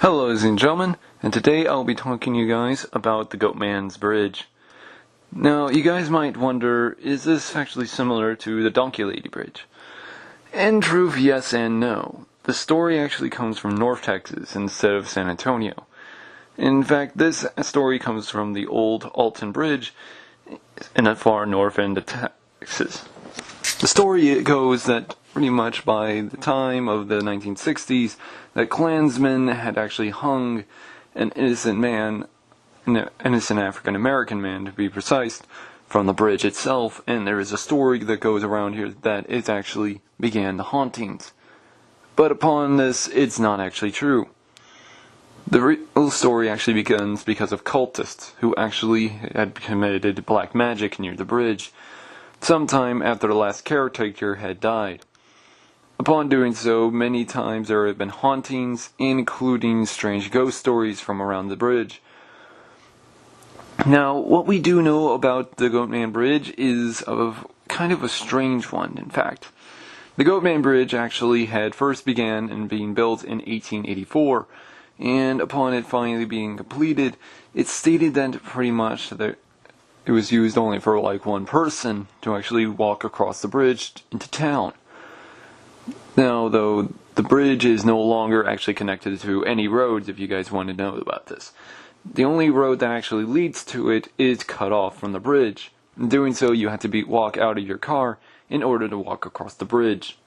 Hello ladies and gentlemen, and today I'll be talking to you guys about the Goatman's Bridge. Now, you guys might wonder, is this actually similar to the Donkey Lady Bridge? In truth, yes and no. The story actually comes from North Texas instead of San Antonio. In fact, this story comes from the old Alton Bridge in the far north end of Texas. The story goes that pretty much by the time of the 1960s, that Klansmen had actually hung an innocent man, an innocent African American man to be precise, from the bridge itself, and there is a story that goes around here that it actually began the hauntings. But upon this, it's not actually true. The real story actually begins because of cultists who actually had committed black magic near the bridge, sometime after the last caretaker had died. Upon doing so, many times there have been hauntings, including strange ghost stories from around the bridge. Now, what we do know about the Goatman Bridge is kind of a strange one, in fact. The Goatman Bridge actually had first began in being built in 1884, and upon it finally being completed, it stated that pretty much that it was used only for like one person to actually walk across the bridge into town. Now, though, the bridge is no longer actually connected to any roads, if you guys want to know about this. The only road that actually leads to it is cut off from the bridge. In doing so, you have to walk out of your car in order to walk across the bridge.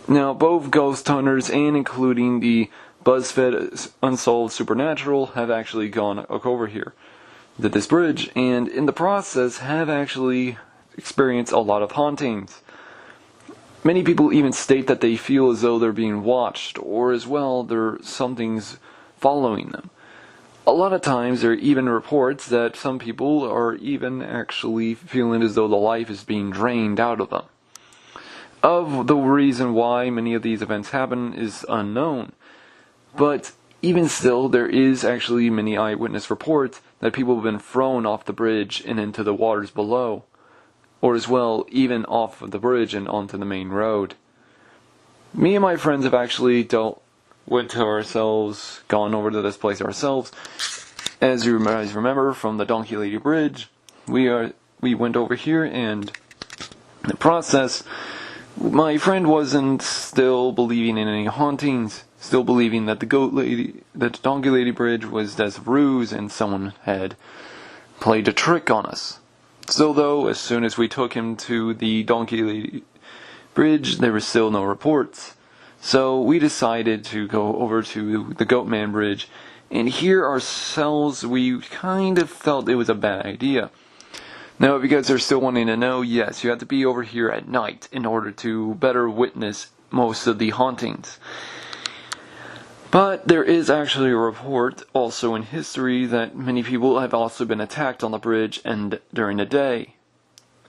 Now, both ghost hunters and including the BuzzFeed Unsolved Supernatural have actually gone over here to this bridge, and in the process have actually experienced a lot of hauntings. Many people even state that they feel as though they're being watched, or as well, something's following them. A lot of times there are even reports that some people are even actually feeling as though the life is being drained out of them. Of the reason why many of these events happen is unknown, but even still, there is actually many eyewitness reports that people have been thrown off the bridge and into the waters below, or as well, even off of the bridge and onto the main road. Me and my friends have actually gone over to this place ourselves. As you guys remember from the Donkey Lady Bridge, we went over here, and in the process, my friend wasn't still believing in any hauntings, still believing that the Donkey Lady Bridge was just a ruse and someone had played a trick on us. So though, as soon as we took him to the Donkey Lady Bridge, there were still no reports. So we decided to go over to the Goatman Bridge, and here ourselves we kind of felt it was a bad idea. Now, if you guys are still wanting to know, yes, you have to be over here at night in order to better witness most of the hauntings. But there is actually a report also in history that many people have also been attacked on the bridge and during the day.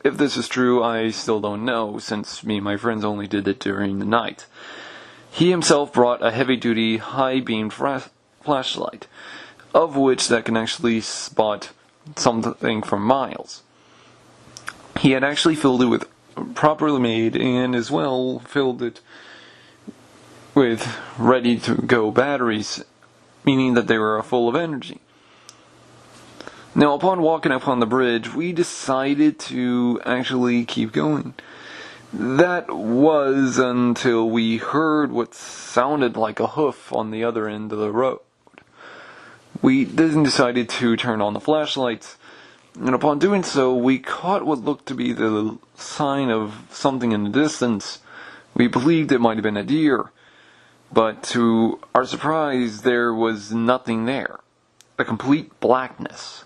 If this is true, I still don't know, since me and my friends only did it during the night. He himself brought a heavy-duty, high-beam flashlight, of which that can actually spot something from miles. He had actually filled it with properly made and as well filled it with ready-to-go batteries, meaning that they were full of energy. Now, upon walking up on the bridge, we decided to actually keep going. That was until we heard what sounded like a hoof on the other end of the road. We then decided to turn on the flashlights, and upon doing so, we caught what looked to be the sign of something in the distance. We believed it might have been a deer. But to our surprise, there was nothing there. A complete blackness.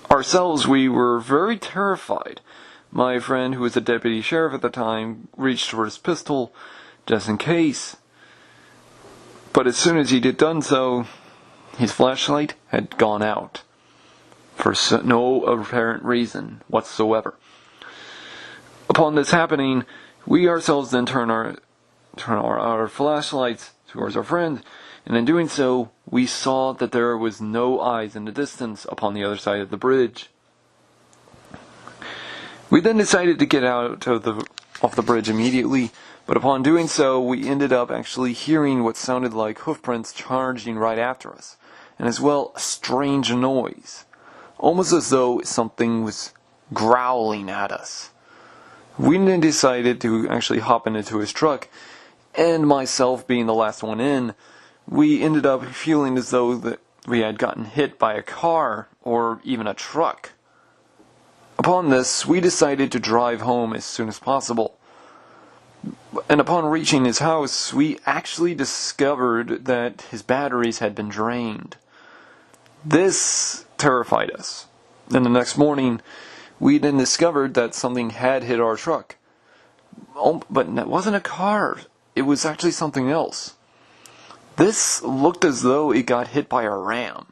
Ourselves, we were very terrified. My friend, who was a deputy sheriff at the time, reached for his pistol, just in case. But as soon as he had done so, his flashlight had gone out. For no apparent reason whatsoever. Upon this happening, we ourselves then turn our flashlights towards our friend, and in doing so, we saw that there was no eyes in the distance upon the other side of the bridge. We then decided to get off the bridge immediately, But upon doing so, we ended up actually hearing what sounded like hoofprints charging right after us, and as well a strange noise, almost as though something was growling at us. We then decided to actually hop into his truck, and myself being the last one in, we ended up feeling as though that we had gotten hit by a car or even a truck. Upon this, we decided to drive home as soon as possible. And upon reaching his house, we actually discovered that his batteries had been drained. This terrified us. And the next morning, we then discovered that something had hit our truck. But it wasn't a car. It was actually something else. This looked as though it got hit by a ram.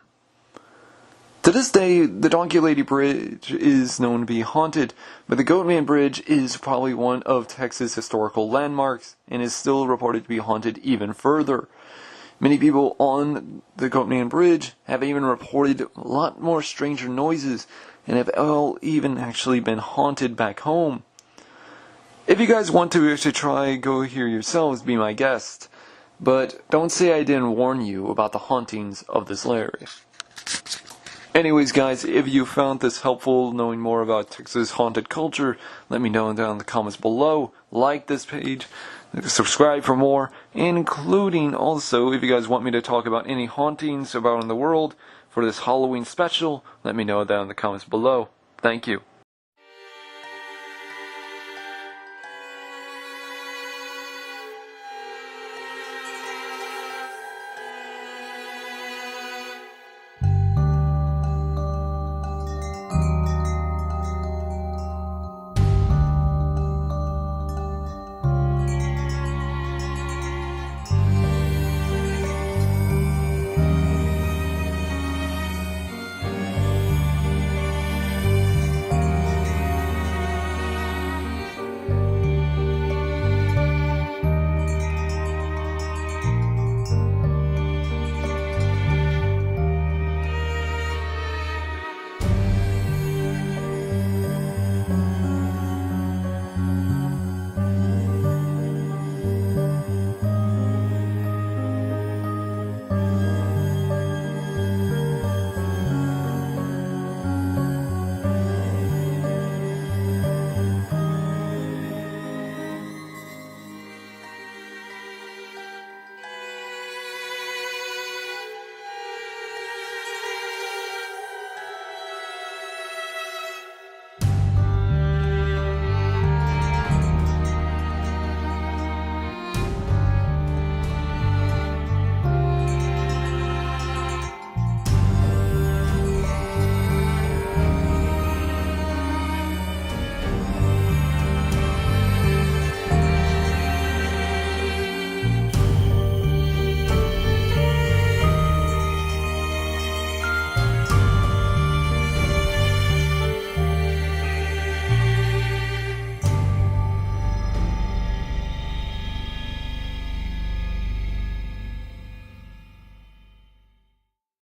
To this day, the Donkey Lady Bridge is known to be haunted, but the Goatman Bridge is probably one of Texas' historical landmarks and is still reported to be haunted even further. Many people on the Goatman Bridge have even reported a lot more stranger noises and have all even actually been haunted back home. If you guys want to actually try, go here yourselves, be my guest. But don't say I didn't warn you about the hauntings of this area. Anyways, guys, if you found this helpful, knowing more about Texas haunted culture, let me know down in the comments below. Like this page, subscribe for more, and including also, if you guys want me to talk about any hauntings about in the world for this Halloween special, let me know down in the comments below. Thank you.